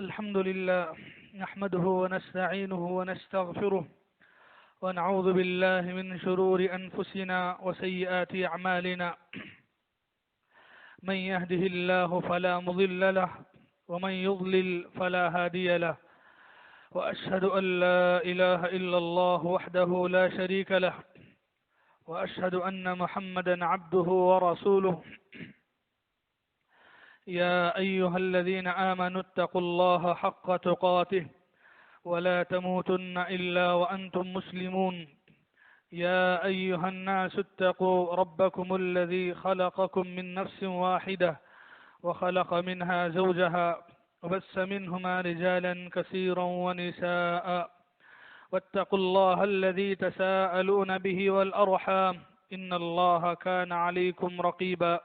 الحمد لله نحمده ونستعينه ونستغفره ونعوذ بالله من شرور أنفسنا وسيئات أعمالنا من يهده الله فلا مضل له ومن يضلل فلا هادي له وأشهد أن لا إله إلا الله وحده لا شريك له وأشهد أن محمدا عبده ورسوله يا أيها الذين آمنوا اتقوا الله حق تقاته ولا تموتن إلا وأنتم مسلمون يا أيها الناس اتقوا ربكم الذي خلقكم من نفس واحدة وخلق منها زوجها وبث منهما رجالا كثيرا ونساء واتقوا الله الذي تساءلون به والأرحام إن الله كان عليكم رقيبا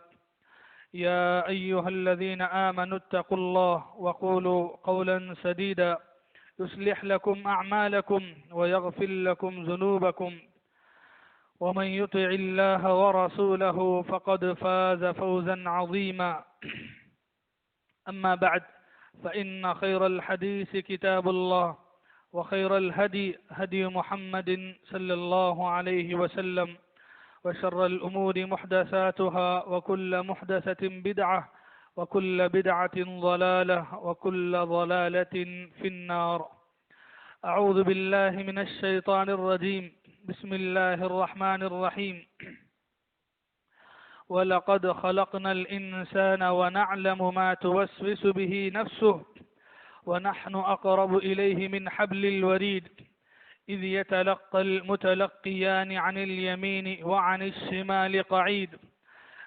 يا أيها الذين آمنوا اتقوا الله وقولوا قولا سديدا يصلح لكم أعمالكم ويغفر لكم ذنوبكم ومن يطع الله ورسوله فقد فاز فوزا عظيما أما بعد فإن خير الحديث كتاب الله وخير الهدي هدي محمد صلى الله عليه وسلم وشر الأمور محدثاتها وكل محدثة بدعة وكل بدعة ضلالة وكل ضلالة في النار أعوذ بالله من الشيطان الرجيم بسم الله الرحمن الرحيم ولقد خلقنا الإنسان ونعلم ما توسوس به نفسه ونحن أقرب إليه من حبل الوريد إذ يتلقى المتلقيان عن اليمين وعن الشمال قعيد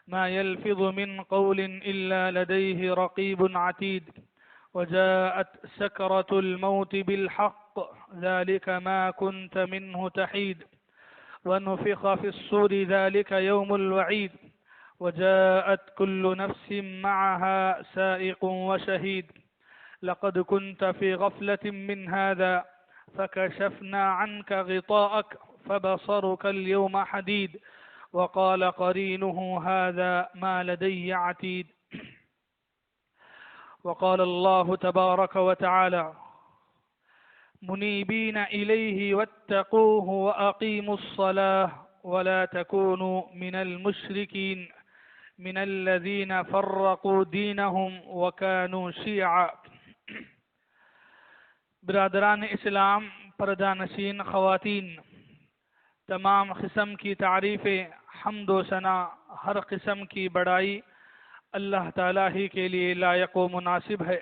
ما يلفظ من قول إلا لديه رقيب عتيد وجاءت سكرة الموت بالحق ذلك ما كنت منه تحيد ونفخ في الصور ذلك يوم الوعيد وجاءت كل نفس معها سائق وشهيد لقد كنت في غفلة من هذا فكشفنا عنك غطاءك فبصرك اليوم حديد وقال قرينه هذا ما لدي عتيد وقال الله تبارك وتعالى منيبين إليه واتقوه وأقيموا الصلاة ولا تكونوا من المشركين من الذين فرقوا دينهم وكانوا شيعا برادران اسلام، پردہ نشین خواتین، تمام قسم کی تعریفیں، حمد و ثنا، ہر قسم کی بڑائی اللہ تعالیٰ ہی کے لیے لائق و مناسب ہے۔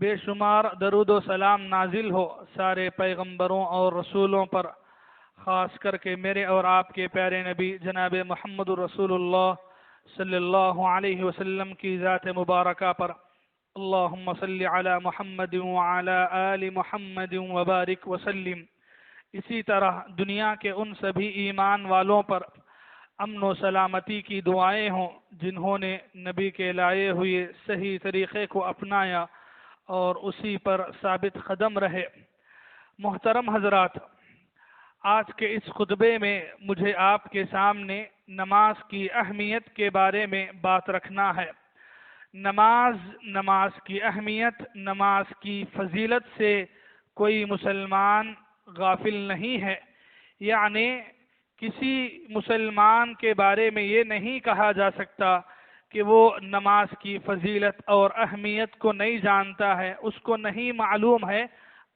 بے شمار درود و سلام نازل ہو سارے پیغمبروں اور رسولوں پر، خاص کر کے میرے اور آپ کے پیارے نبی جناب محمد رسول اللہ صلی اللہ علیہ وسلم کی ذات مبارکہ پر۔ اللہم صلی علی محمد وعلی آل محمد وبارک وسلم۔ اسی طرح دنیا کے ان سبھی ایمان والوں پر امن و سلامتی کی دعائیں ہوں جنہوں نے نبی کے لائے ہوئے صحیح طریقے کو اپنایا اور اسی پر ثابت قدم رہے۔ محترم حضرات، آج کے اس خطبے میں مجھے آپ کے سامنے نماز کی اہمیت کے بارے میں بات رکھنا ہے۔ نماز کی اہمیت، نماز کی فضیلت سے کوئی مسلمان غافل نہیں ہے، یعنی کسی مسلمان کے بارے میں یہ نہیں کہا جا سکتا کہ وہ نماز کی فضیلت اور اہمیت کو نہیں جانتا ہے، اس کو نہیں معلوم ہے۔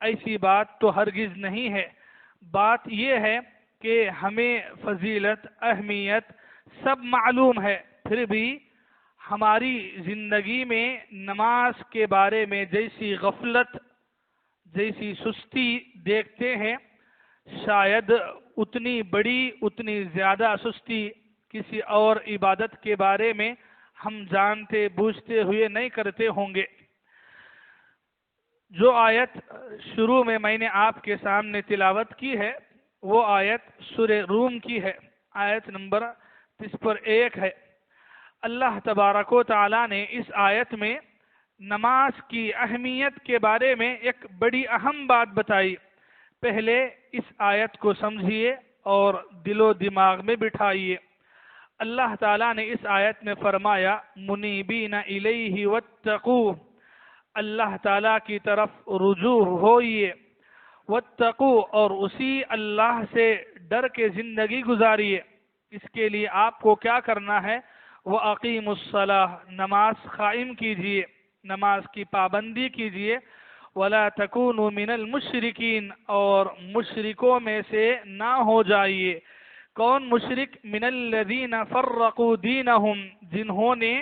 ایسی بات تو ہرگز نہیں ہے۔ بات یہ ہے کہ ہمیں فضیلت، اہمیت سب معلوم ہے، پھر بھی ہماری زندگی میں نماز کے بارے میں جیسی غفلت، جیسی سستی دیکھتے ہیں، شاید اتنی بڑی، اتنی زیادہ سستی کسی اور عبادت کے بارے میں ہم جانتے بوجھتے ہوئے نہیں کرتے ہوں گے۔ جو آیت شروع میں نے آپ کے سامنے تلاوت کی ہے، وہ آیت سورہ روم کی ہے، آیت نمبر 1 ہے۔ اللہ تبارک و تعالیٰ نے اس آیت میں نماز کی اہمیت کے بارے میں ایک بڑی اہم بات بتائی۔ پہلے اس آیت کو سمجھیے اور دل و دماغ میں بٹھائیے۔ اللہ تعالیٰ نے اس آیت میں فرمایا منیبین الیہ واتقوہ، اللہ تعالیٰ کی طرف رجوع ہوئیے، واتقوا اور اسی اللہ سے ڈر کے زندگی گزاریے۔ اس کے لیے آپ کو کیا کرنا ہے؟ وَأَقِيمُوا الصَّلَاةَ نماز قائم کیجئے، نماز کی پابندی کیجئے، وَلَا تَكُونُوا مِنَ الْمُشْرِكِينَ اور مشرکوں میں سے نہ ہو جائیے۔ کون مشرک؟ من الذین فرقوا دینہم، جنہوں نے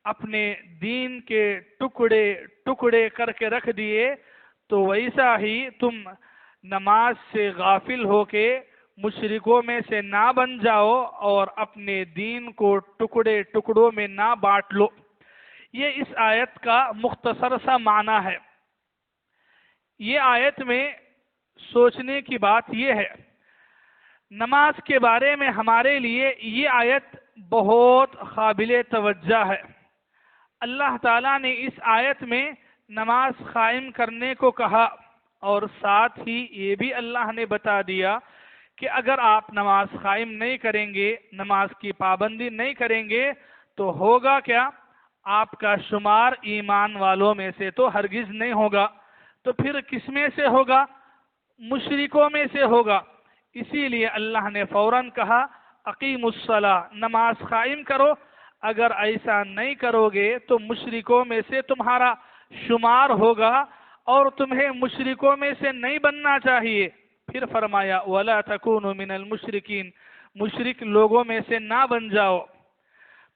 اپنے دین کے ٹکڑے ٹکڑے کر کے رکھ دیے۔ تو ویسا ہی تم نماز سے غافل ہو کے مشرکوں میں سے نہ بن جاؤ اور اپنے دین کو ٹکڑے ٹکڑوں میں نہ بانٹ لو۔ یہ اس آیت کا مختصر سا معنی ہے۔ یہ آیت میں سوچنے کی بات یہ ہے، نماز کے بارے میں ہمارے لیے یہ آیت بہت قابل توجہ ہے۔ اللہ تعالیٰ نے اس آیت میں نماز قائم کرنے کو کہا، اور ساتھ ہی یہ بھی اللہ نے بتا دیا کہ اگر آپ نماز قائم نہیں کریں گے، نماز کی پابندی نہیں کریں گے تو ہوگا کیا؟ آپ کا شمار ایمان والوں میں سے تو ہرگز نہیں ہوگا، تو پھر کس میں سے ہوگا؟ مشرکوں میں سے ہوگا۔ اسی لیے اللہ نے فوراً کہا اقیموا الصلاۃ، نماز قائم کرو۔ اگر ایسا نہیں کرو گے تو مشرکوں میں سے تمہارا شمار ہوگا اور تمہیں مشرکوں میں سے نہیں بننا چاہیے۔ پھر فرمایا وَلَا تَكُونُوا مِنَ الْمُشْرِكِينَ، مشرک لوگوں میں سے نہ بن جاؤ۔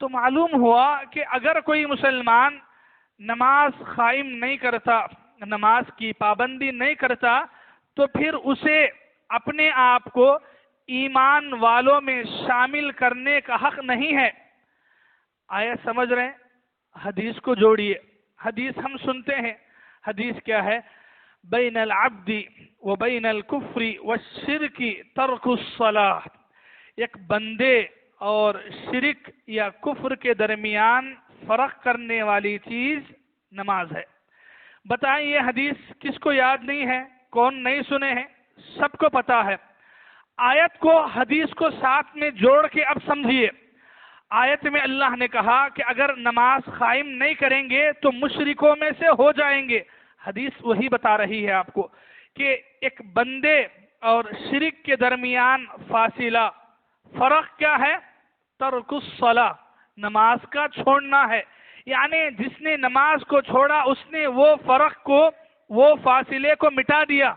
تو معلوم ہوا کہ اگر کوئی مسلمان نماز قائم نہیں کرتا، نماز کی پابندی نہیں کرتا، تو پھر اسے اپنے آپ کو ایمان والوں میں شامل کرنے کا حق نہیں ہے۔ آیا سمجھ رہے ہیں؟ حدیث کو جوڑیے۔ حدیث ہم سنتے ہیں، حدیث کیا ہے؟ بین العبد و بین الکفر والشرک ترک الصلاۃ، ایک بندے اور شرک یا کفر کے درمیان فرق کرنے والی چیز نماز ہے۔ بتائیں یہ حدیث کس کو یاد نہیں ہے؟ کون نہیں سنے ہیں؟ سب کو پتا ہے۔ آیت کو حدیث کو ساتھ میں جوڑ کے اب سمجھیے۔ آیت میں اللہ نے کہا کہ اگر نماز قائم نہیں کریں گے تو مشرکوں میں سے ہو جائیں گے۔ حدیث وہی بتا رہی ہے آپ کو کہ ایک بندے اور شرک کے درمیان فاصلہ، فرق کیا ہے؟ ترک الصلاۃ، نماز کا چھوڑنا ہے۔ یعنی جس نے نماز کو چھوڑا اس نے وہ فرق کو، وہ فاصلے کو مٹا دیا،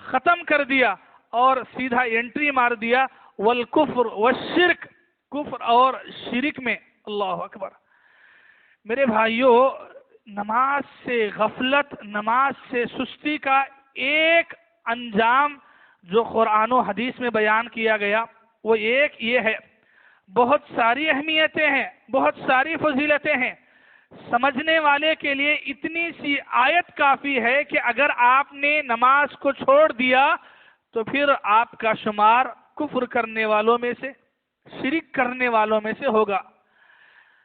ختم کر دیا اور سیدھا انٹری مار دیا والکفر والشرک، کفر اور شرک میں۔ اللہ اکبر۔ میرے بھائیوں، نماز سے غفلت، نماز سے سستی کا ایک انجام جو قرآن و حدیث میں بیان کیا گیا وہ ایک یہ ہے۔ بہت ساری اہمیتیں ہیں، بہت ساری فضیلتیں ہیں۔ سمجھنے والے کے لیے اتنی سی آیت کافی ہے کہ اگر آپ نے نماز کو چھوڑ دیا تو پھر آپ کا شمار کفر کرنے والوں میں سے، شرک کرنے والوں میں سے ہوگا۔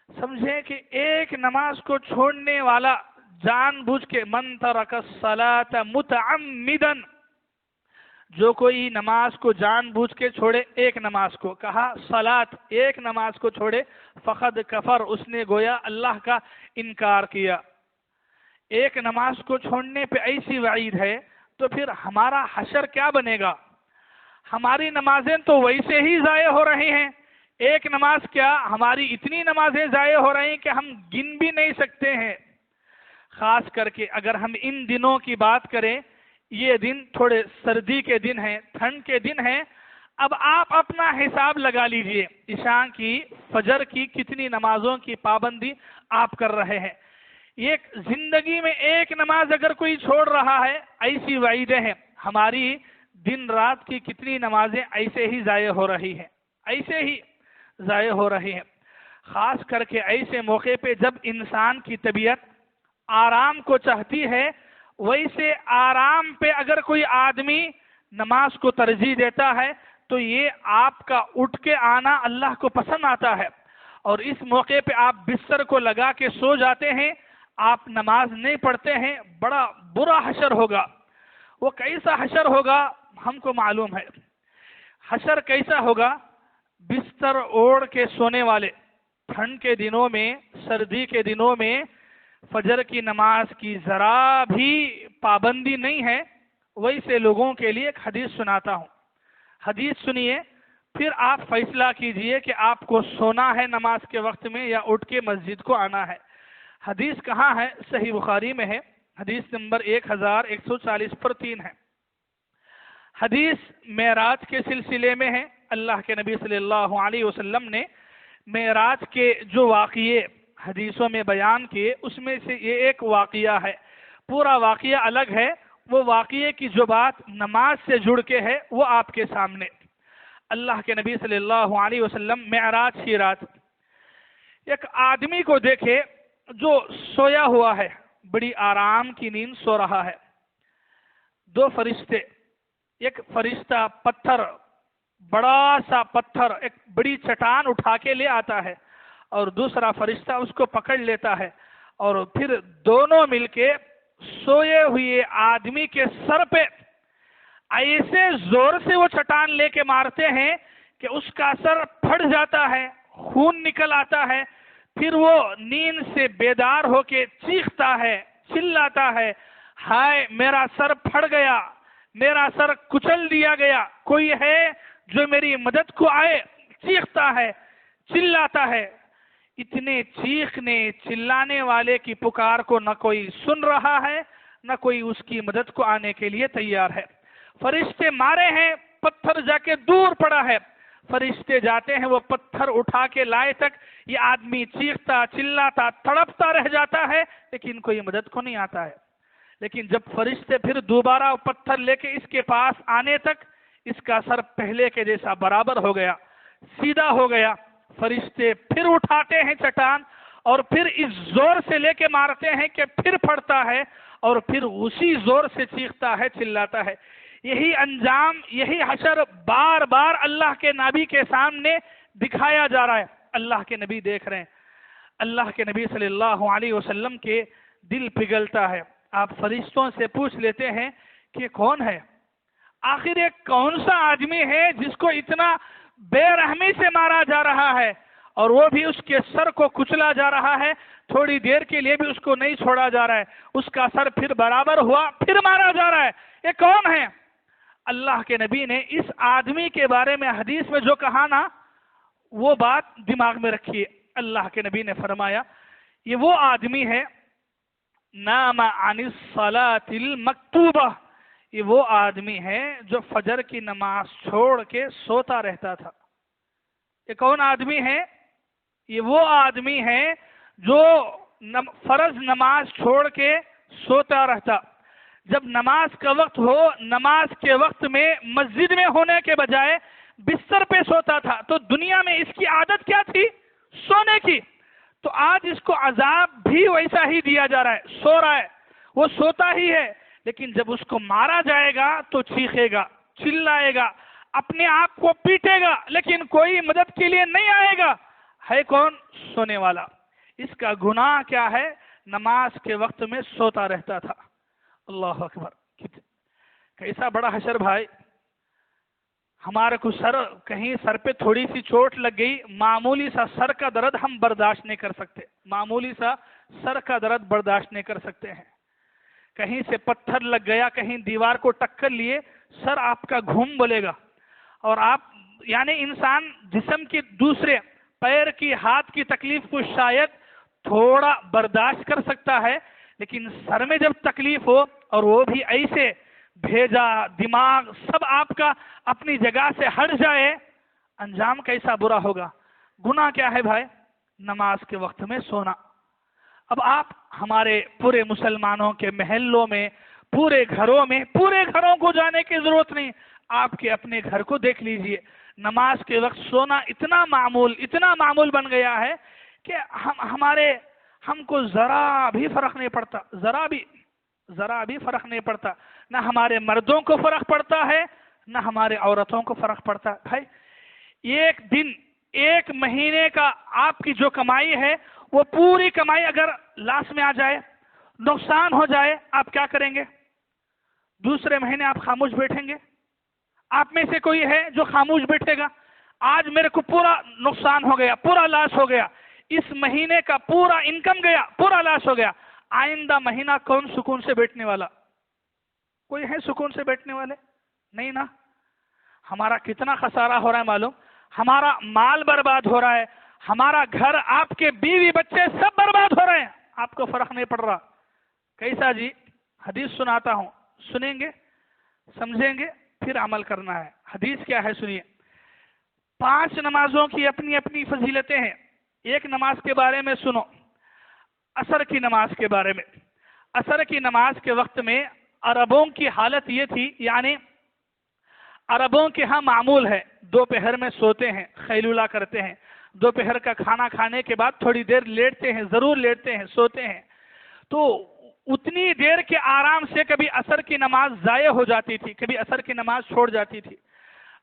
سمجھیں کہ ایک نماز کو چھوڑنے والا جان بوجھ کے، من ترک الصلاۃ متعمدا، جو کوئی نماز کو جان بوجھ کے چھوڑے، ایک نماز کو کہا صلاۃ، ایک نماز کو چھوڑے، فقد کفر، اس نے گویا اللہ کا انکار کیا۔ ایک نماز کو چھوڑنے پہ ایسی وعید ہے تو پھر ہمارا حشر کیا بنے گا؟ ہماری نمازیں تو ویسے ہی ضائع ہو رہی ہیں۔ ایک نماز کیا، ہماری اتنی نمازیں ضائع ہو رہی ہیں کہ ہم گن بھی نہیں سکتے ہیں۔ خاص کر کے اگر ہم ان دنوں کی بات کریں، یہ دن تھوڑے سردی کے دن ہیں، ٹھنڈ کے دن ہیں۔ اب آپ اپنا حساب لگا لیجئے، عشاء کی، فجر کی کتنی نمازوں کی پابندی آپ کر رہے ہیں۔ ایک زندگی میں ایک نماز اگر کوئی چھوڑ رہا ہے، ایسی وعیدیں ہیں۔ ہماری دن رات کی کتنی نمازیں ایسے ہی ضائع ہو رہی ہیں، ایسے ہی ضائع ہو رہی ہیں۔ خاص کر کے ایسے موقع پہ جب انسان کی طبیعت آرام کو چاہتی ہے، ویسے آرام پہ اگر کوئی آدمی نماز کو ترجیح دیتا ہے تو یہ آپ کا اٹھ کے آنا اللہ کو پسند آتا ہے، اور اس موقع پہ آپ بستر کو لگا کے سو جاتے ہیں، آپ نماز نہیں پڑھتے ہیں، بڑا برا حشر ہوگا۔ وہ کیسا حشر ہوگا ہم کو معلوم ہے۔ حشر کیسا ہوگا؟ بستر اوڑھ کے سونے والے، ٹھنڈ کے دنوں میں، سردی کے دنوں میں فجر کی نماز کی ذرا بھی پابندی نہیں ہے، ویسے لوگوں کے لیے ایک حدیث سناتا ہوں. حدیث سنیے، پھر آپ فیصلہ کیجئے کہ آپ کو سونا ہے نماز کے وقت میں یا اٹھ کے مسجد کو آنا ہے. حدیث کہاں ہے؟ صحیح بخاری میں ہے، حدیث نمبر 1140 پر 3 ہے. حدیث معراج کے سلسلے میں ہے. اللہ کے نبی صلی اللہ علیہ وسلم نے معراج کے جو واقعے حدیثوں میں بیان کیے، اس میں سے یہ ایک واقعہ ہے. پورا واقعہ الگ ہے، وہ واقعے کی جو بات نماز سے جڑ کے ہے وہ آپ کے سامنے. اللہ کے نبی صلی اللہ علیہ وسلم معراج کی رات ایک آدمی کو دیکھے جو سویا ہوا ہے، بڑی آرام کی نیند سو رہا ہے. دو فرشتے، ایک فرشتہ پتھر، بڑا سا پتھر، ایک بڑی چٹان اٹھا کے لے آتا ہے، اور دوسرا فرشتہ اس کو پکڑ لیتا ہے، اور پھر دونوں مل کے سوئے ہوئے آدمی کے سر پہ ایسے زور سے وہ چٹان لے کے مارتے ہیں کہ اس کا سر پھٹ جاتا ہے، خون نکل آتا ہے. پھر وہ نیند سے بیدار ہو کے چیختا ہے، چلاتا ہے، ہائے میرا سر پھٹ گیا، میرا سر کچل دیا گیا، کوئی ہے جو میری مدد کو آئے. چیختا ہے، چلاتا ہے. اتنے چیخنے چلانے والے کی پکار کو نہ کوئی سن رہا ہے، نہ کوئی اس کی مدد کو آنے کے لیے تیار ہے. فرشتے مارے ہیں، پتھر جا کے دور پڑا ہے. فرشتے جاتے ہیں، وہ پتھر اٹھا کے لائے تک یہ آدمی چیختا چلاتا تڑپتا رہ جاتا ہے، لیکن کوئی مدد کو نہیں آتا ہے. لیکن جب فرشتے پھر دوبارہ پتھر لے کے اس کے پاس آنے تک اس کا سر پہلے کے جیسا برابر ہو گیا، سیدھا ہو گیا. فرشتے پھر اٹھاتے ہیں چٹان، اور پھر اس زور سے لے کے مارتے ہیں کہ پھر پھٹتا ہے، اور پھر اسی زور سے چیختا ہے، چلاتا ہے. یہی انجام، یہی حشر بار بار اللہ کے نبی کے سامنے دکھایا جا رہا ہے. اللہ کے نبی دیکھ رہے ہیں. اللہ کے نبی صلی اللہ علیہ وسلم کے دل پگھلتا ہے. آپ فرشتوں سے پوچھ لیتے ہیں کہ کون ہے؟ آخر ایک کون سا آدمی ہے جس کو اتنا بے رحمی سے مارا جا رہا ہے، اور وہ بھی اس کے سر کو کچلا جا رہا ہے، تھوڑی دیر کے لیے بھی اس کو نہیں چھوڑا جا رہا ہے، اس کا سر پھر برابر ہوا، پھر مارا جا رہا ہے. یہ کون ہے؟ اللہ کے نبی نے اس آدمی کے بارے میں حدیث میں جو کہا نا، وہ بات دماغ میں رکھیے. اللہ کے نبی نے فرمایا یہ وہ آدمی ہے نام عن الصلاۃ المکتوبہ، یہ وہ آدمی ہے جو فجر کی نماز چھوڑ کے سوتا رہتا تھا. یہ کون آدمی ہے؟ یہ وہ آدمی ہے جو فرض نماز چھوڑ کے سوتا رہتا. جب نماز کا وقت ہو، نماز کے وقت میں مسجد میں ہونے کے بجائے بستر پہ سوتا تھا. تو دنیا میں اس کی عادت کیا تھی؟ سونے کی. تو آج اس کو عذاب بھی ویسا ہی دیا جا رہا ہے، سو رہا ہے، وہ سوتا ہی ہے. لیکن جب اس کو مارا جائے گا تو چیخے گا، چلائے گا، اپنے آپ کو پیٹے گا، لیکن کوئی مدد کے لیے نہیں آئے گا. ہے کون؟ سونے والا. اس کا گناہ کیا ہے؟ نماز کے وقت میں سوتا رہتا تھا. اللہ اکبر. کیسا بڑا حشر بھائی. ہمارے کو کہیں سر پہ تھوڑی سی چوٹ لگ گئی، معمولی سا سر کا درد ہم برداشت نہیں کر سکتے، معمولی سا سر کا درد برداشت نہیں کر سکتے ہیں. کہیں سے پتھر لگ گیا، کہیں دیوار کو ٹکر لیے، سر آپ کا گھوم بولے گا. اور آپ یعنی انسان جسم کی دوسرے پیر کی، ہاتھ کی تکلیف کو شاید تھوڑا برداشت کر سکتا ہے، لیکن سر میں جب تکلیف ہو اور وہ بھی ایسے بھیجا، دماغ سب آپ کا اپنی جگہ سے ہٹ جائے، انجام کیسا برا ہوگا. گناہ کیا ہے بھائی؟ نماز کے وقت میں سونا. اب آپ ہمارے پورے مسلمانوں کے محلوں میں، پورے گھروں میں، پورے گھروں کو جانے کی ضرورت نہیں، آپ کے اپنے گھر کو دیکھ لیجئے. نماز کے وقت سونا اتنا معمول بن گیا ہے کہ ہم کو ذرا بھی فرق نہیں پڑتا، ذرا بھی فرق نہیں پڑتا. نہ ہمارے مردوں کو فرق پڑتا ہے، نہ ہمارے عورتوں کو فرق پڑتا ہے. بھائی ایک دن، ایک مہینے کا آپ کی جو کمائی ہے، وہ پوری کمائی اگر لاس میں آ جائے، نقصان ہو جائے، آپ کیا کریں گے؟ دوسرے مہینے آپ خاموش بیٹھیں گے؟ آپ میں سے کوئی ہے جو خاموش بیٹھے گا؟ آج میرے کو پورا نقصان ہو گیا، پورا لاس ہو گیا، اس مہینے کا پورا انکم گیا، پورا لاس ہو گیا. آئندہ مہینہ کون سکون سے بیٹھنے والا؟ کوئی ہے سکون سے بیٹھنے والے؟ نہیں نا. ہمارا کتنا خسارہ ہو رہا ہے معلوم؟ ہمارا مال برباد ہو رہا ہے، ہمارا گھر، آپ کے بیوی بچے سب برباد ہو رہے ہیں، آپ کو فرق نہیں پڑ رہا. کیسا جی؟ حدیث سناتا ہوں، سنیں گے، سمجھیں گے، پھر عمل کرنا ہے. حدیث کیا ہے سنیے. 5 نمازوں کی اپنی اپنی فضیلتیں ہیں. ایک نماز کے بارے میں سنو، عصر کی نماز کے بارے میں. عصر کی نماز کے وقت میں عربوں کی حالت یہ تھی، یعنی عربوں کے ہاں معمول ہے دوپہر میں سوتے ہیں، خیلولہ کرتے ہیں، دوپہر کا کھانا کھانے کے بعد تھوڑی دیر لیٹتے ہیں، ضرور لیٹتے ہیں، سوتے ہیں. تو اتنی دیر کے آرام سے کبھی عصر کی نماز ضائع ہو جاتی تھی، کبھی عصر کی نماز چھوڑ جاتی تھی.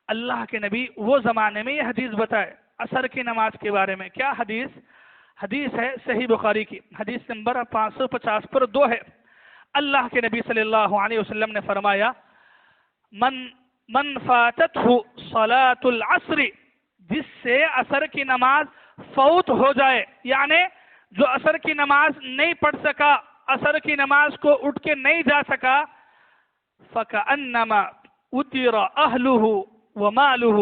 اللہ کے نبی وہ زمانے میں یہ حدیث بتائے عصر کی نماز کے بارے میں. کیا حدیث؟ حدیث ہے صحیح بخاری کی، حدیث نمبر 550 پر 2 ہے. اللہ کے نبی صلی اللہ علیہ وسلم نے فرمایا، من فاتتہ صلاۃ العصر، جس سے عصر کی نماز فوت ہو جائے، یعنی جو عصر کی نماز نہیں پڑھ سکا، عصر کی نماز کو اٹھ کے نہیں جا سکا، فَكَأَنَّمَا اُتِرَ أَهْلُهُ وَمَالُهُ،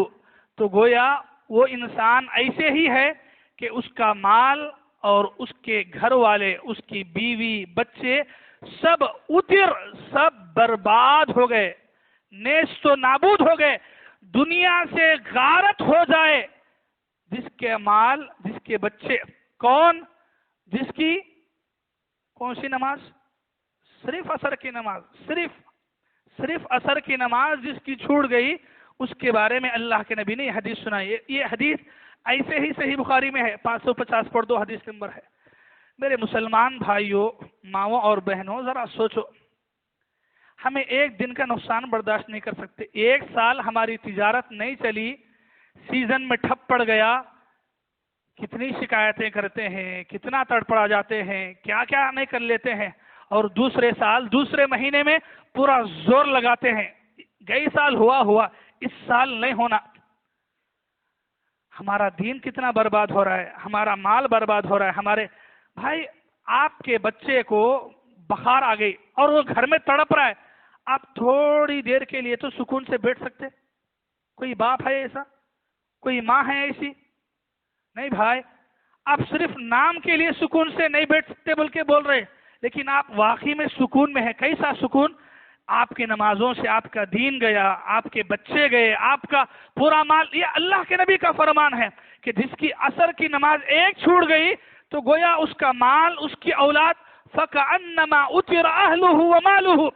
تو گویا وہ انسان ایسے ہی ہے کہ اس کا مال اور اس کے گھر والے، اس کی بیوی بچے سب اتر، سب برباد ہو گئے، نیست و نابود ہو گئے، دنیا سے غارت ہو جائے. جس کے مال، جس کے بچے، کون؟ جس کی کون سی نماز؟ صرف عصر کی نماز، صرف عصر کی نماز جس کی چھوٹ گئی، اس کے بارے میں اللہ کے نبی نے یہ حدیث سنائی. یہ حدیث ایسے ہی صحیح بخاری میں ہے، 550 پر 2 حدیث نمبر ہے. میرے مسلمان بھائیوں، ماؤں اور بہنوں، ذرا سوچو، ہمیں ایک دن کا نقصان برداشت نہیں کر سکتے. 1 سال ہماری تجارت نہیں چلی، سیزن میں ٹھپ پڑ گیا، کتنی شکایتیں کرتے ہیں، کتنا تڑپڑا جاتے ہیں، کیا کیا نہیں کر لیتے ہیں، اور دوسرے سال، دوسرے مہینے میں پورا زور لگاتے ہیں، گئی سال ہوا، اس سال نہیں ہونا. ہمارا دین کتنا برباد ہو رہا ہے، ہمارا مال برباد ہو رہا ہے. ہمارے بھائی، آپ کے بچے کو بخار آ گئی اور وہ گھر میں تڑپ رہا ہے، آپ تھوڑی دیر کے لیے تو سکون سے بیٹھ سکتے؟ کوئی باپ ہے ایسا؟ کوئی ماں ہے ایسی؟ نہیں بھائی، آپ صرف نام کے لیے سکون سے نہیں بیٹھ سکتے بلکہ بول رہے، لیکن آپ واقعی میں سکون میں ہیں. کیسا سکون؟ آپ کی نمازوں سے آپ کا دین گیا، آپ کے بچے گئے، آپ کا پورا مال. یہ اللہ کے نبی کا فرمان ہے کہ جس کی عصر کی نماز ایک چھوٹ گئی تو گویا اس کا مال، اس کی اولاد، فَكَأَنَّمَا اُتِرَ أَهْلُهُ وَمَالُهُ.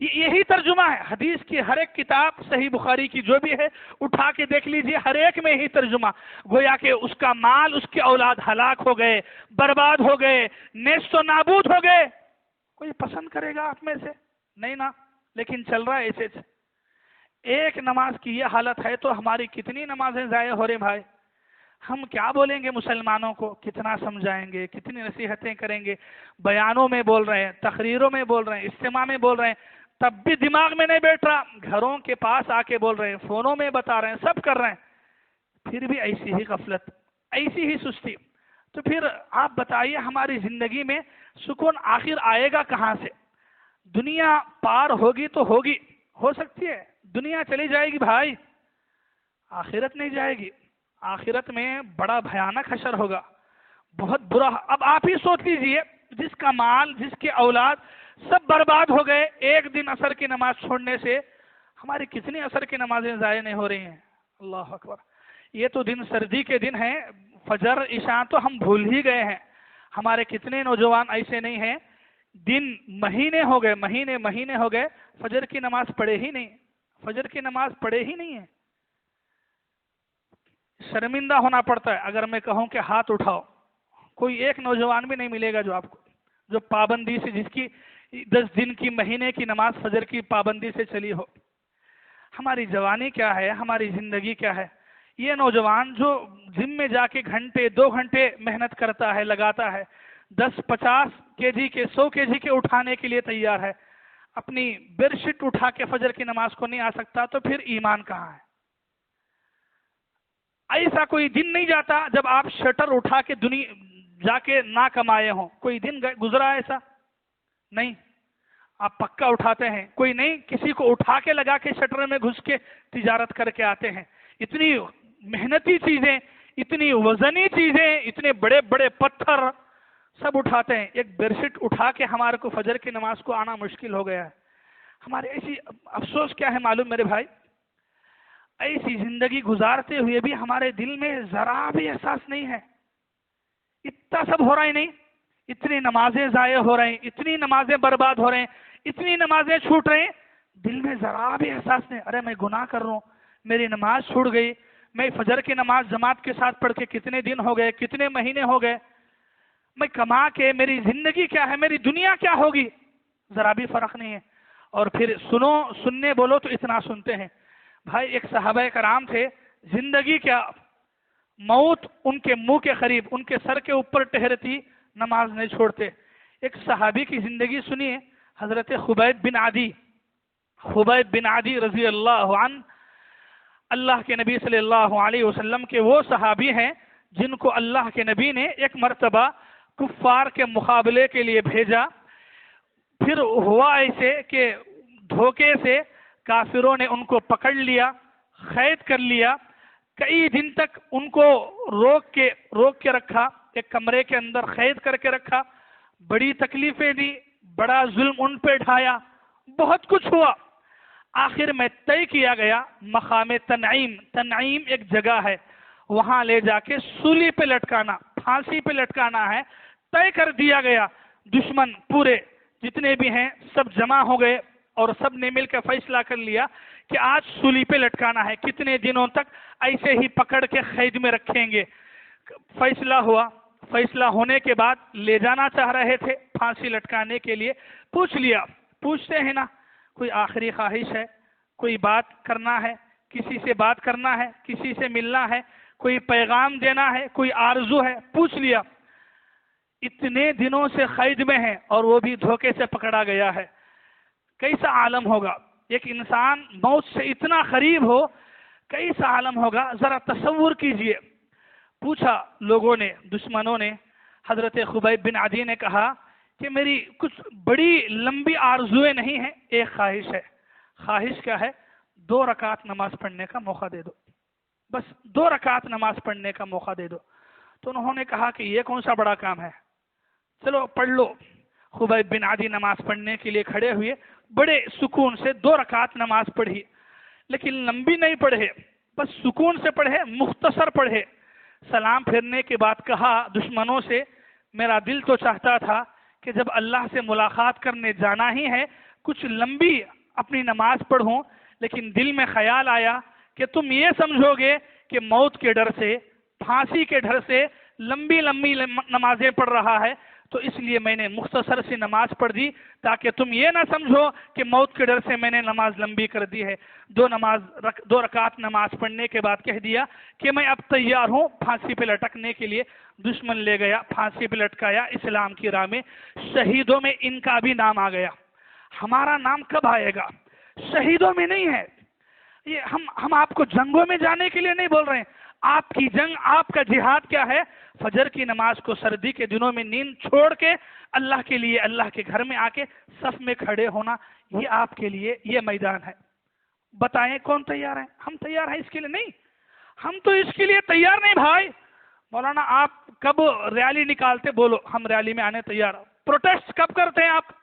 یہی ترجمہ ہے حدیث کی. ہر ایک کتاب صحیح بخاری کی جو بھی ہے اٹھا کے دیکھ لیجئے، ہر ایک میں یہی ترجمہ. گویا کہ اس کا مال، اس کی اولاد ہلاک ہو گئے، برباد ہو گئے، نیست و نابود ہو گئے. کوئی پسند کرے گا آپ میں سے؟ نہیں نا، لیکن چل رہا ہے ایسے. ایک نماز کی یہ حالت ہے تو ہماری کتنی نمازیں ضائع ہو رہے بھائی. ہم کیا بولیں گے مسلمانوں کو؟ کتنا سمجھائیں گے، کتنی نصیحتیں کریں گے. بیانوں میں بول رہے ہیں، تقریروں میں بول رہے ہیں، اجتماع میں بول رہے ہیں، تب بھی دماغ میں نہیں بیٹھ رہا. گھروں کے پاس آ کے بول رہے ہیں، فونوں میں بتا رہے ہیں، سب کر رہے ہیں، پھر بھی ایسی ہی غفلت، ایسی ہی سستی. تو پھر آپ بتائیے ہماری زندگی میں سکون آخر آئے گا کہاں سے؟ دنیا پار ہوگی تو ہوگی، ہو سکتی ہے دنیا چلی جائے گی بھائی، آخرت نہیں جائے گی. آخرت میں بڑا بھیانک حشر ہوگا، بہت برا. اب آپ ہی سوچ لیجئے، جس کا مال، جس کے اولاد سب برباد ہو گئے ایک دن عصر کی نماز چھوڑنے سے. ہماری کتنی عصر کی نمازیں ضائع نہیں ہو رہی ہیں. اللہ اکبر. یہ تو دن سردی کے دن ہیں، فجر عشاء تو ہم بھول ہی گئے ہیں. ہمارے کتنے نوجوان ایسے نہیں ہیں، دن مہینے ہو گئے، مہینے ہو گئے، فجر کی نماز پڑھے ہی نہیں، فجر کی نماز پڑھے ہی نہیں ہے. شرمندہ ہونا پڑتا ہے اگر میں کہوں کہ ہاتھ اٹھاؤ. کوئی ایک نوجوان بھی نہیں ملے گا جو آپ کو، جو پابندی سے، جس کی 10 دن کی، مہینے کی نماز فجر کی پابندی سے چلی ہو. ہماری جوانی کیا ہے، ہماری زندگی کیا ہے؟ یہ نوجوان جو جم میں جا کے گھنٹے 2 گھنٹے محنت کرتا ہے، لگاتا ہے، 10-50 kg کے، 100 kg کے اٹھانے کے لیے تیار ہے، اپنی بیڈ شیٹ اٹھا کے فجر کی نماز کو نہیں آ سکتا، تو پھر ایمان کہاں ہے؟ ایسا کوئی دن نہیں جاتا جب آپ شٹر اٹھا کے جا کے نہ کمائے ہوں. کوئی دن گزرا ایسا؟ نہیں، آپ پکا اٹھاتے ہیں، کوئی نہیں کسی کو اٹھا کے لگا کے شٹر میں گھس کے تجارت کر کے آتے ہیں. اتنی محنتی چیزیں، اتنی وزنی چیزیں، اتنے بڑے بڑے پتھر سب اٹھاتے ہیں. ایک بیڈ شیٹ اٹھا کے ہمارے کو فجر کی نماز کو آنا مشکل ہو گیا ہے. ہمارے ایسی افسوس کیا ہے معلوم میرے بھائی، ایسی زندگی گزارتے ہوئے بھی ہمارے دل میں ذرا بھی احساس نہیں ہے. اتنا سب ہو رہا ہی نہیں، اتنی نمازیں ضائع ہو رہے ہیں، اتنی نمازیں برباد ہو رہے ہیں، اتنی نمازیں چھوٹ رہے ہیں، دل میں ذرا بھی احساس نہیں. ارے میں گناہ کر رہا ہوں، میری نماز چھوٹ گئی، میں فجر کی نماز جماعت کے ساتھ پڑھ کے کتنے دن ہو گئے، کتنے مہینے ہو گئے، میں کما کے میری زندگی کیا ہے، میری دنیا کیا ہوگی، ذرا بھی فرق نہیں ہے. اور پھر سننے بولو تو اتنا سنتے ہیں. بھائی ایک صحابہ کرام تھے، زندگی کیا، موت ان کے منہ کے قریب، ان کے سر کے اوپر ٹہرتی، نماز نہیں چھوڑتے. ایک صحابی کی زندگی سنیے، حضرت خبیب بن عدی رضی اللہ عنہ. اللہ کے نبی صلی اللہ علیہ وسلم کے وہ صحابی ہیں جن کو اللہ کے نبی نے ایک مرتبہ کفار کے مقابلے کے لیے بھیجا. پھر ہوا ایسے کہ دھوکے سے کافروں نے ان کو پکڑ لیا، قید کر لیا، کئی دن تک ان کو روک کے رکھا، ایک کمرے کے اندر قید کر کے رکھا، بڑی تکلیفیں دی، بڑا ظلم ان پہ ڈھایا، بہت کچھ ہوا. آخر میں طے کیا گیا مقام تنعیم ایک جگہ ہے، وہاں لے جا کے سولی پہ لٹکانا، پھانسی پہ لٹکانا ہے. طے کر دیا گیا. دشمن پورے جتنے بھی ہیں سب جمع ہو گئے اور سب نے مل کے فیصلہ کر لیا کہ آج سولی پہ لٹکانا ہے، کتنے دنوں تک ایسے ہی پکڑ کے قید میں رکھیں گے. فیصلہ ہوا. فیصلہ ہونے کے بعد لے جانا چاہ رہے تھے پھانسی لٹکانے کے لیے. پوچھ لیا، پوچھتے ہیں نا، کوئی آخری خواہش ہے، کوئی بات کرنا ہے، کسی سے بات کرنا ہے، کسی سے ملنا ہے، کوئی پیغام دینا ہے، کوئی آرزو ہے، پوچھ لیا. اتنے دنوں سے قید میں ہیں اور وہ بھی دھوکے سے پکڑا گیا ہے. کیسا عالم ہوگا، ایک انسان موت سے اتنا قریب ہو، کیسا عالم ہوگا، ذرا تصور کیجئے. پوچھا لوگوں نے، دشمنوں نے. حضرت خبیب بن عدی نے کہا کہ میری کچھ بڑی لمبی آرزویں نہیں ہیں، ایک خواہش ہے. خواہش کیا ہے؟ 2 رکعت نماز پڑھنے کا موقع دے دو، بس 2 رکعت نماز پڑھنے کا موقع دے دو. تو انہوں نے کہا کہ یہ کون سا بڑا کام ہے، چلو پڑھ لو. خبیب بن عدی نماز پڑھنے کے لیے کھڑے ہوئے، بڑے سکون سے 2 رکعت نماز پڑھی، لیکن لمبی نہیں پڑھے، بس سکون سے پڑھے، مختصر پڑھے. سلام پھیرنے کے بعد کہا دشمنوں سے، میرا دل تو چاہتا تھا کہ جب اللہ سے ملاقات کرنے جانا ہی ہے کچھ لمبی اپنی نماز پڑھوں، لیکن دل میں خیال آیا کہ تم یہ سمجھو گے کہ موت کے ڈر سے، پھانسی کے ڈر سے لمبی نمازیں پڑھ رہا ہے، تو اس لیے میں نے مختصر سی نماز پڑھ دی تاکہ تم یہ نہ سمجھو کہ موت کے ڈر سے میں نے نماز لمبی کر دی ہے. 2 رکعت نماز پڑھنے کے بعد کہہ دیا کہ میں اب تیار ہوں پھانسی پہ لٹکنے کے لیے. دشمن لے گیا، پھانسی پہ لٹکایا. اسلام کی راہ میں شہیدوں میں ان کا بھی نام آ گیا. ہمارا نام کب آئے گا؟ شہیدوں میں نہیں ہے. یہ ہم آپ کو جنگوں میں جانے کے لیے نہیں بول رہے ہیں. آپ کی جنگ، آپ کا جہاد کیا ہے؟ فجر کی نماز کو سردی کے دنوں میں نیند چھوڑ کے اللہ کے لیے، اللہ کے گھر میں آ کے صف میں کھڑے ہونا، یہ آپ کے لیے یہ میدان ہے. بتائیں کون تیار ہے؟ ہم تیار ہیں اس کے لیے نہیں. ہم تو اس کے لیے تیار نہیں بھائی. مولانا آپ کب ریلی نکالتے؟ بولو ہم ریلی میں آنے تیار. پروٹیسٹ کب کرتے ہیں آپ؟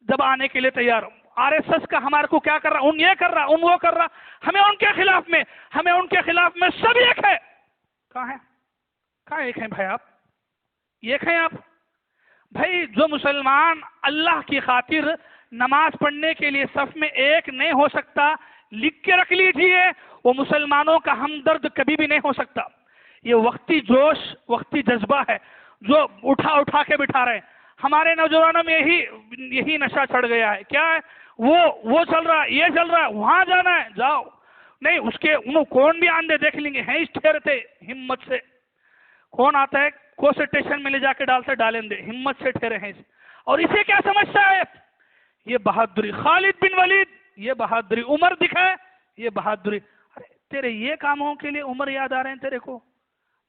جب آنے کے لیے تیار. آر ایس ایس کا ہمارے کو کیا کر رہا، ان یہ کر رہا، ان وہ کر رہا، ہمیں ان کے خلاف میں، ہمیں ان کے خلاف میں سب ایک ہے. کہاں ہے؟ کہاں ایک ہیں بھائی آپ؟ ایک ہیں آپ بھائی؟ جو مسلمان اللہ کی خاطر نماز پڑھنے کے لیے صف میں ایک نہیں ہو سکتا، لکھ کے رکھ لیجئے، وہ مسلمانوں کا ہمدرد کبھی بھی نہیں ہو سکتا. یہ وقتی جوش، وقتی جذبہ ہے جو اٹھا کے بٹھا رہے ہیں. ہمارے نوجوانوں میں یہی نشہ چڑھ گیا ہے. کیا ہے؟ وہ چل رہا ہے، یہ چل رہا ہے، وہاں جانا ہے، جاؤ. نہیں اس کے انہوں کون بھی آندے دیکھ لیں گے، ہیں اس ٹھہرتے ہمت سے. کون آتا ہے کو اسٹیشن میں لے جا کے ڈالیں دے، ہمت سے ٹھہرے ہیں. اور اسے کیا سمجھتا ہے؟ یہ بہادری. خالد بن ولید یہ بہادری. عمر دکھائے یہ بہادری. ارے تیرے یہ کاموں کے لیے عمر یاد آ رہے ہیں تیرے کو؟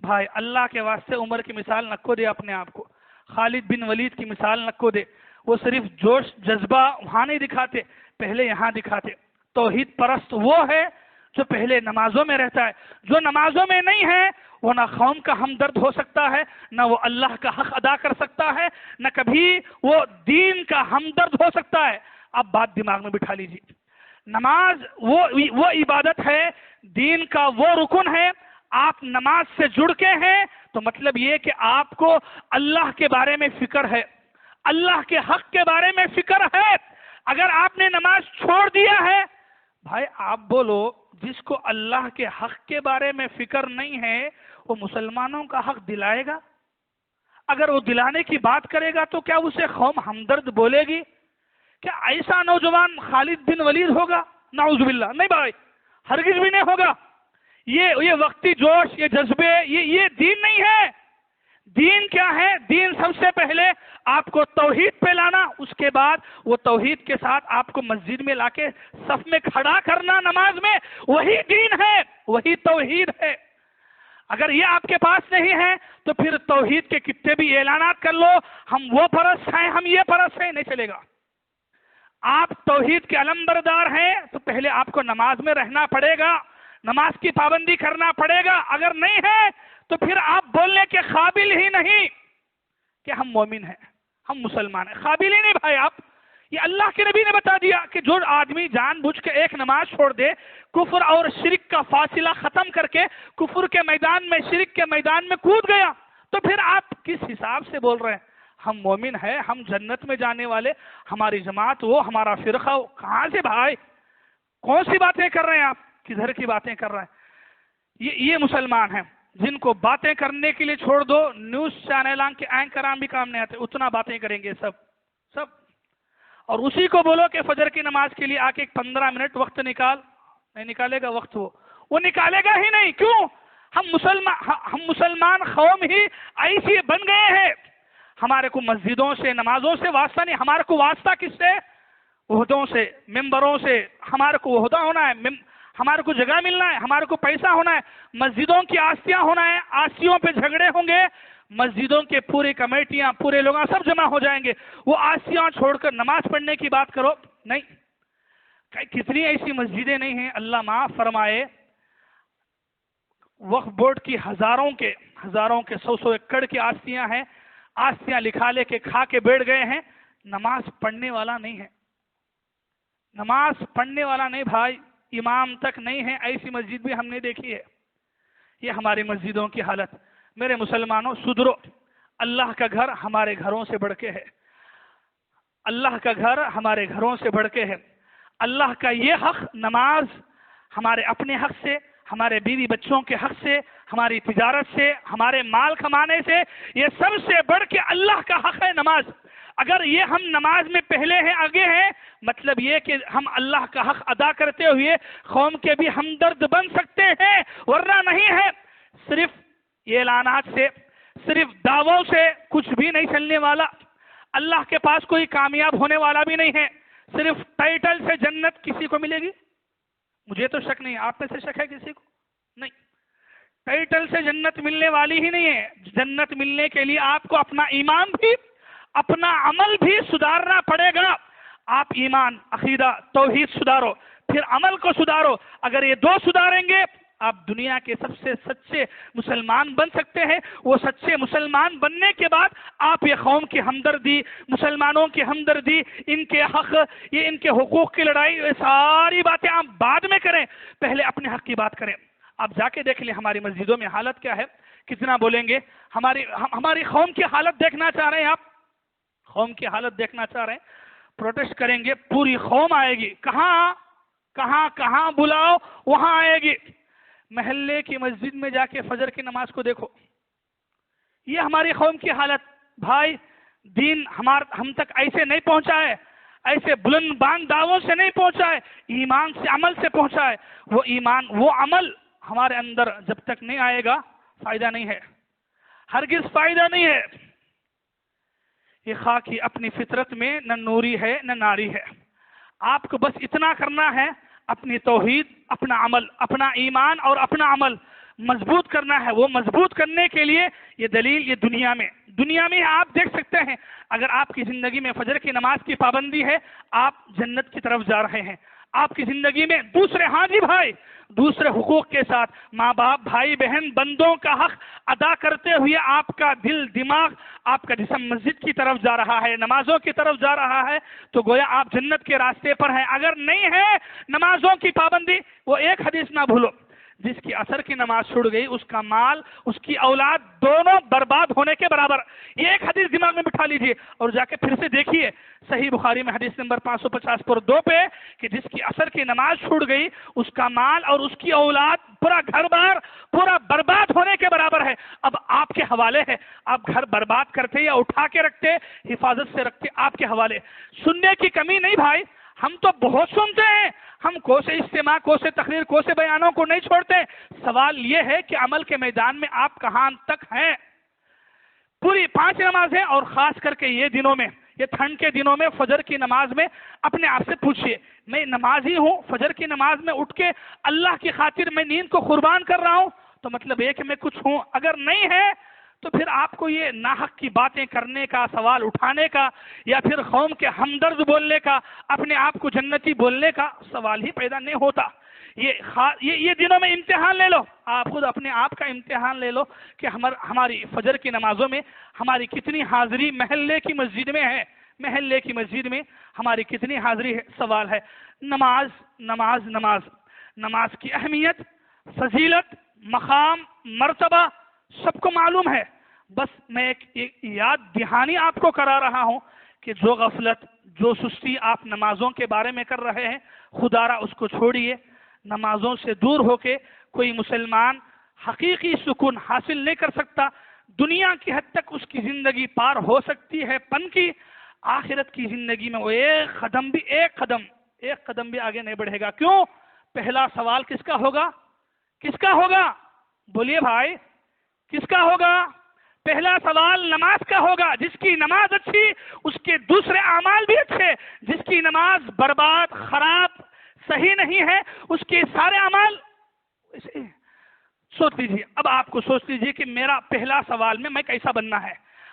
بھائی اللہ کے واسطے عمر کی مثال نہ کو دے اپنے آپ کو، خالد بن ولید کی مثال نہ کو دے. وہ صرف جوش جذبہ وہاں نہیں دکھاتے، پہلے یہاں دکھاتے۔ توحید پرست وہ ہے جو پہلے نمازوں میں رہتا ہے، جو نمازوں میں نہیں ہے وہ نہ قوم کا ہمدرد ہو سکتا ہے، نہ وہ اللہ کا حق ادا کر سکتا ہے، نہ کبھی وہ دین کا ہمدرد ہو سکتا ہے۔ اب بات دماغ میں بٹھا لیجیے، نماز وہ عبادت ہے، دین کا وہ رکن ہے۔ آپ نماز سے جڑ کے ہیں تو مطلب یہ کہ آپ کو اللہ کے بارے میں فکر ہے، اللہ کے حق کے بارے میں فکر ہے۔ اگر آپ نے نماز چھوڑ دیا ہے، بھائی آپ بولو، جس کو اللہ کے حق کے بارے میں فکر نہیں ہے وہ مسلمانوں کا حق دلائے گا؟ اگر وہ دلانے کی بات کرے گا تو کیا اسے قوم ہمدرد بولے گی؟ کیا ایسا نوجوان خالد بن ولید ہوگا؟ نعوذ باللہ، نہیں بھائی، ہرگز بھی نہیں ہوگا۔ یہ وقتی جوش، یہ جذبے، یہ دین نہیں ہے۔ دین کیا ہے؟ دین سب سے پہلے آپ کو توحید پہ لانا، اس کے بعد وہ توحید کے ساتھ آپ کو مسجد میں لا کے صف میں کھڑا کرنا نماز میں، وہی دین ہے، وہی توحید ہے۔ اگر یہ آپ کے پاس نہیں ہے تو پھر توحید کے کتنے بھی اعلانات کر لو، ہم وہ پرست ہیں، ہم یہ پرست ہیں، نہیں چلے گا۔ آپ توحید کے علمبردار ہیں تو پہلے آپ کو نماز میں رہنا پڑے گا، نماز کی پابندی کرنا پڑے گا۔ اگر نہیں ہے تو پھر آپ بولنے کے قابل ہی نہیں کہ ہم مومن ہیں، ہم مسلمان ہیں، قابل ہی نہیں بھائی آپ۔ یہ اللہ کے نبی نے بتا دیا کہ جو آدمی جان بوجھ کے ایک نماز چھوڑ دے، کفر اور شرک کا فاصلہ ختم کر کے کفر کے میدان میں، شرک کے میدان میں کود گیا، تو پھر آپ کس حساب سے بول رہے ہیں ہم مومن ہیں، ہم جنت میں جانے والے، ہماری جماعت وہ، ہمارا فرقہ وہ؟ کہاں سے بھائی؟ کون سی باتیں کر رہے ہیں آپ؟ کدھر کی باتیں کر رہے ہیں؟ یہ مسلمان ہیں جن کو باتیں کرنے کے لیے چھوڑ دو، نیوز چینل کے اینکران بھی کام نہیں آتے، اتنا باتیں کریں گے سب۔ اور اسی کو بولو کہ فجر کی نماز کے لیے آ کے 15 منٹ وقت نہیں نکالے گا وقت، وہ نکالے گا ہی نہیں۔ کیوں؟ ہم مسلمان قوم ہی ایسی بن گئے ہیں، ہمارے کو مسجدوں سے، نمازوں سے واسطہ نہیں، ہمارے کو واسطہ کس سے؟ عہدوں سے، ممبروں سے۔ ہمارے کو عہدہ ہونا ہے، ہمارے کو جگہ ملنا ہے، ہمارے کو پیسہ ہونا ہے، مسجدوں کی آستیاں ہونا ہے، آستیوں پہ جھگڑے ہوں گے، مسجدوں کے پوری کمیٹیاں، پورے لوگ سب جمع ہو جائیں گے، وہ آستیاں چھوڑ کر نماز پڑھنے کی بات کرو، نہیں۔ کتنی ایسی مسجدیں نہیں ہیں، اللہ معاف فرمائے، وقف بورڈ کی ہزاروں کے 100 ایکڑ کی آستیاں ہیں، آستیاں لکھا لے کے کھا کے بیٹھ گئے ہیں، نماز پڑھنے والا نہیں ہے، نماز پڑھنے والا نہیں بھائی، امام تک نہیں ہے، ایسی مسجد بھی ہم نے دیکھی ہے۔ یہ ہماری مسجدوں کی حالت۔ میرے مسلمانوں سدھرو، اللہ کا گھر ہمارے گھروں سے بڑھ کے ہے، اللہ کا گھر ہمارے گھروں سے بڑھ کے ہے۔ اللہ کا یہ حق، نماز، ہمارے اپنے حق سے، ہمارے بیوی بچوں کے حق سے، ہماری تجارت سے، ہمارے مال کمانے سے، یہ سب سے بڑھ کے اللہ کا حق ہے نماز۔ اگر یہ ہم نماز میں پہلے ہیں، آگے ہیں، مطلب یہ کہ ہم اللہ کا حق ادا کرتے ہوئے قوم کے بھی ہمدرد بن سکتے ہیں، ورنہ نہیں ہے۔ صرف اعلانات سے، صرف دعووں سے کچھ بھی نہیں چلنے والا، اللہ کے پاس کوئی کامیاب ہونے والا بھی نہیں ہے۔ صرف ٹائٹل سے جنت کسی کو ملے گی؟ مجھے تو شک نہیں، آپ میں سے شک ہے کسی کو؟ نہیں، ٹائٹل سے جنت ملنے والی ہی نہیں ہے۔ جنت ملنے کے لیے آپ کو اپنا ایمان بھی، اپنا عمل بھی سدھارنا پڑے گا۔ آپ ایمان، عقیدہ، توحید سدھارو، پھر عمل کو سدھارو۔ اگر یہ دو سدھاریں گے، آپ دنیا کے سب سے سچے مسلمان بن سکتے ہیں۔ وہ سچے مسلمان بننے کے بعد آپ یہ قوم کی ہمدردی، مسلمانوں کی ہمدردی، ان کے حق، یہ ان کے حقوق کی لڑائی، یہ ساری باتیں آپ بعد میں کریں، پہلے اپنے حق کی بات کریں۔ آپ جا کے دیکھ لیں ہماری مسجدوں میں حالت کیا ہے، کتنا بولیں گے۔ ہماری قوم کی حالت دیکھنا چاہ رہے ہیں آپ؟ قوم کی حالت دیکھنا چاہ رہے ہیں؟ پروٹیسٹ کریں گے، پوری قوم آئے گی، کہاں بلاؤ وہاں آئے گی۔ محلے کی مسجد میں جا کے فجر کی نماز کو دیکھو، یہ ہماری قوم کی حالت۔ بھائی دین ہم تک ایسے نہیں پہنچا ہے، ایسے بلند بان دعووں سے نہیں پہنچا ہے، ایمان سے، عمل سے پہنچا ہے۔ وہ ایمان، وہ عمل ہمارے اندر جب تک نہیں آئے گا فائدہ نہیں ہے، ہرگز فائدہ نہیں ہے۔ یہ خاکی اپنی فطرت میں نہ نوری ہے نہ ناری ہے۔ آپ کو بس اتنا کرنا ہے، اپنی توحید، اپنا عمل، اپنا ایمان اور اپنا عمل مضبوط کرنا ہے۔ وہ مضبوط کرنے کے لیے یہ دلیل، یہ دنیا میں دنیا میں آپ دیکھ سکتے ہیں اگر آپ کی زندگی میں فجر کی نماز کی پابندی ہے آپ جنت کی طرف جا رہے ہیں. آپ کی زندگی میں دوسرے حاجی بھائی دوسرے حقوق کے ساتھ ماں باپ بھائی بہن بندوں کا حق ادا کرتے ہوئے آپ کا دل دماغ آپ کا جسم مسجد کی طرف جا رہا ہے, نمازوں کی طرف جا رہا ہے, تو گویا آپ جنت کے راستے پر ہیں. اگر نہیں ہے نمازوں کی پابندی, وہ ایک حدیث نہ بھولو, جس کی عصر کی نماز چھوڑ گئی اس کا مال اس کی اولاد دونوں برباد ہونے کے برابر. یہ ایک حدیث دماغ میں بٹھا لیجئے اور جا کے پھر سے دیکھیے صحیح بخاری میں حدیث نمبر 550/2 پہ کہ جس کی عصر کی نماز چھوٹ گئی اس کا مال اور اس کی اولاد پورا گھر بار پورا برباد ہونے کے برابر ہے. اب آپ کے حوالے ہے, آپ گھر برباد کرتے یا اٹھا کے رکھتے, حفاظت سے رکھتے, آپ کے حوالے. سننے کی کمی نہیں بھائی, ہم تو بہت سنتے ہیں, ہم کوسے اجتماع کوسے تقریر کوسے بیانوں کو نہیں چھوڑتے. سوال یہ ہے کہ عمل کے میدان میں آپ کہاں تک ہیں. پوری 5 نمازیں اور خاص کر کے یہ دنوں میں, یہ ٹھنڈ کے دنوں میں فجر کی نماز میں اپنے آپ سے پوچھئے, میں نمازی ہوں, فجر کی نماز میں اٹھ کے اللہ کی خاطر میں نیند کو قربان کر رہا ہوں, تو مطلب یہ کہ میں کچھ ہوں. اگر نہیں ہے تو پھر آپ کو یہ ناحق کی باتیں کرنے کا, سوال اٹھانے کا, یا پھر قوم کے ہمدرد بولنے کا, اپنے آپ کو جنتی بولنے کا سوال ہی پیدا نہیں ہوتا. یہ دنوں میں امتحان لے لو, آپ خود اپنے آپ کا امتحان لے لو کہ ہماری فجر کی نمازوں میں ہماری کتنی حاضری محلے کی مسجد میں ہے, محلے کی مسجد میں ہماری کتنی حاضری ہے. سوال ہے نماز نماز نماز نماز کی اہمیت, فضیلت, مقام, مرتبہ سب کو معلوم ہے. بس میں ایک یاد دہانی آپ کو کرا رہا ہوں کہ جو غفلت جو سستی آپ نمازوں کے بارے میں کر رہے ہیں, خدا را اس کو چھوڑیے. نمازوں سے دور ہو کے کوئی مسلمان حقیقی سکون حاصل نہیں کر سکتا. دنیا کی حد تک اس کی زندگی پار ہو سکتی ہے پن کی, آخرت کی زندگی میں وہ ایک قدم بھی آگے نہیں بڑھے گا. کیوں؟ پہلا سوال کس کا ہوگا؟ کس کا ہوگا؟ بولیے بھائی, کس کا ہوگا؟ پہلا سوال نماز کا ہوگا. جس کی نماز اچھی اس کے دوسرے اعمال بھی اچھے. جس کی نماز برباد, خراب, صحیح نہیں ہے, اس کے سارے اعمال. سوچ لیجیے, اب آپ کو سوچ لیجیے کہ میرا پہلا سوال میں کیسا بننا ہے,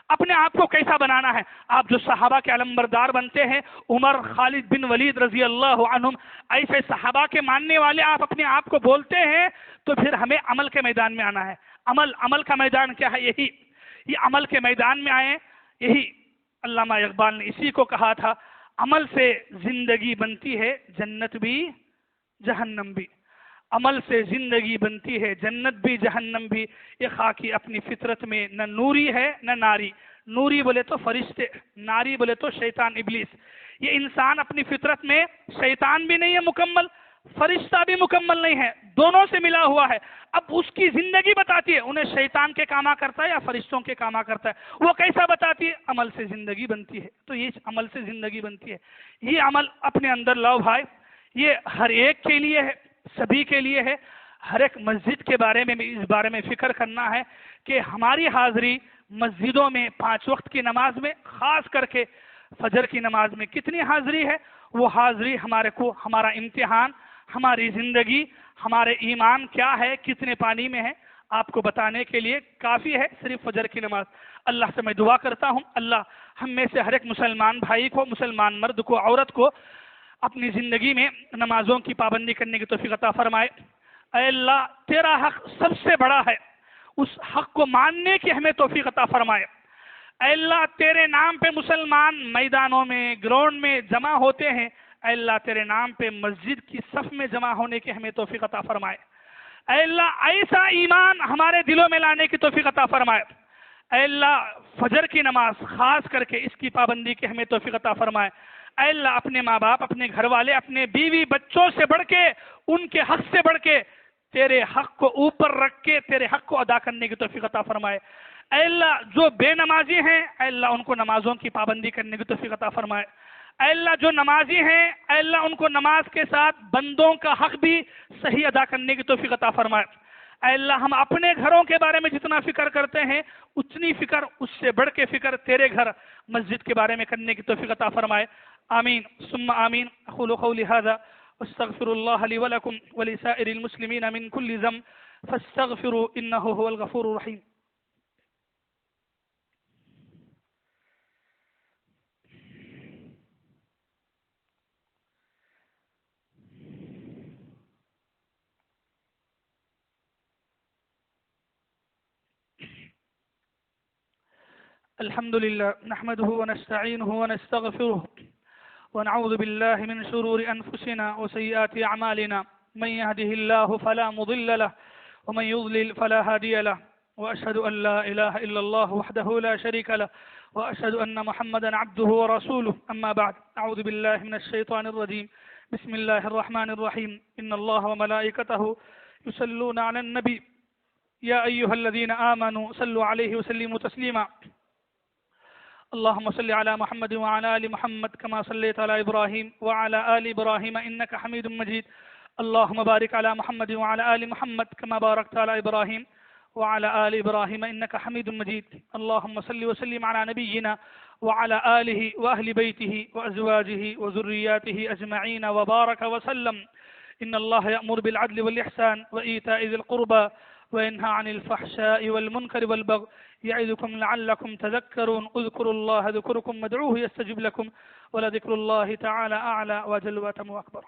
اپنے آپ کو کیسا بنانا ہے. آپ جو صحابہ کے علمبردار بنتے ہیں, عمر, خالد بن ولید رضی اللہ عنہم, ایسے صحابہ کے ماننے والے آپ اپنے آپ کو بولتے ہیں, تو پھر ہمیں عمل کے میدان میں آنا ہے. عمل کا میدان کیا ہے؟ یہ عمل کے میدان میں آئے. یہی علامہ اقبال نے اسی کو کہا تھا, عمل سے زندگی بنتی ہے جنت بھی جہنم بھی. عمل سے زندگی بنتی ہے جنت بھی جہنم بھی. یہ خاکی اپنی فطرت میں نہ نوری ہے نہ ناری. نوری بولے تو فرشتے, ناری بولے تو شیطان ابلیس. یہ انسان اپنی فطرت میں شیطان بھی نہیں ہے مکمل, فرشتہ بھی مکمل نہیں ہے, دونوں سے ملا ہوا ہے. اب اس کی زندگی بتاتی ہے انہیں شیطان کے کاما کرتا ہے یا فرشتوں کے کاما کرتا ہے. وہ کیسا بتاتی ہے؟ عمل سے زندگی بنتی ہے. تو یہ عمل سے زندگی بنتی ہے. یہ عمل اپنے اندر لاؤ بھائی. یہ ہر ایک کے لیے ہے, سبھی کے لیے ہے. ہر ایک مسجد کے بارے میں اس بارے میں فکر کرنا ہے کہ ہماری حاضری مسجدوں میں 5 وقت کی نماز میں, خاص کر کے فجر کی نماز میں کتنی حاضری ہے. وہ حاضری ہمارا امتحان, ہماری زندگی, ہمارے ایمان کیا ہے, کتنے پانی میں ہے, آپ کو بتانے کے لیے کافی ہے صرف فجر کی نماز. اللہ سے میں دعا کرتا ہوں, اللہ ہم میں سے ہر ایک مسلمان بھائی کو, مسلمان مرد کو, عورت کو اپنی زندگی میں نمازوں کی پابندی کرنے کی توفیق عطا فرمائے. اے اللہ, تیرا حق سب سے بڑا ہے, اس حق کو ماننے کی ہمیں توفیق عطا فرمائے. اے اللہ, تیرے نام پہ مسلمان میدانوں میں, گراؤنڈ میں جمع ہوتے ہیں. اے اللہ, تیرے نام پہ مسجد کی صف میں جمع ہونے کی ہمیں توفیق عطا فرمائے. اے اللہ, ایسا ایمان ہمارے دلوں میں لانے کی توفیق عطا فرمائے. اے اللہ, فجر کی نماز خاص کر کے اس کی پابندی کی ہمیں توفیق عطا فرمائے. اے اللہ, اپنے ماں باپ, اپنے گھر والے, اپنے بیوی بچوں سے بڑھ کے, ان کے حق سے بڑھ کے, تیرے حق کو اوپر رکھ کے تیرے حق کو ادا کرنے کی توفیق عطا فرمائے. اے اللہ, جو بے نمازی ہیں, اے اللہ ان کو نمازوں کی پابندی کرنے کی توفیق عطا فرمائے. اے اللہ, جو نمازی ہیں, اے اللہ ان کو نماز کے ساتھ بندوں کا حق بھی صحیح ادا کرنے کی توفیق عطا فرمائے. اے اللہ, ہم اپنے گھروں کے بارے میں جتنا فکر کرتے ہیں اتنی فکر, اس سے بڑھ کے فکر تیرے گھر مسجد کے بارے میں کرنے کی توفیق عطا فرمائے. آمین ثم آمین. اقول قولی هذا واستغفر الله لي ولكم ولسائر المسلمين من كل ذنب فاستغفروا انه هو الغفور الرحيم. الحمد لله نحمده ونستعينه ونستغفره ونعوذ بالله من شرور أنفسنا وسيئات أعمالنا من يهده الله فلا مضل له ومن يضلل فلا هادي له وأشهد أن لا إله إلا الله وحده لا شريك له وأشهد أن محمدا عبده ورسوله أما بعد أعوذ بالله من الشيطان الرجيم بسم الله الرحمن الرحيم إن الله وملائكته يصلون على النبي يا أيها الذين آمنوا صلوا عليه وسلموا تسليما اللهم صل على محمد وعلى آل محمد كما صليت على إبراهيم وعلى آل إبراهيم إنك حميد مجيد اللهم بارك على محمد وعلى آل محمد كما باركت على إبراهيم وعلى آل إبراهيم إنك حميد مجيد اللهم صل وسلم على نبينا وعلى آله وأهل بيته وأزواجه وذرياته أجمعين وبارك وسلم إن الله يأمر بالعدل والإحسان وإيتاء ذي القربى وينهى عن الفحشاء والمنكر والبغي يعظكم لعلكم تذكرون اذكروا الله ذكركم وادعوه يستجب لكم ولذكر الله تعالى أعلى وجل وأتم وأكبر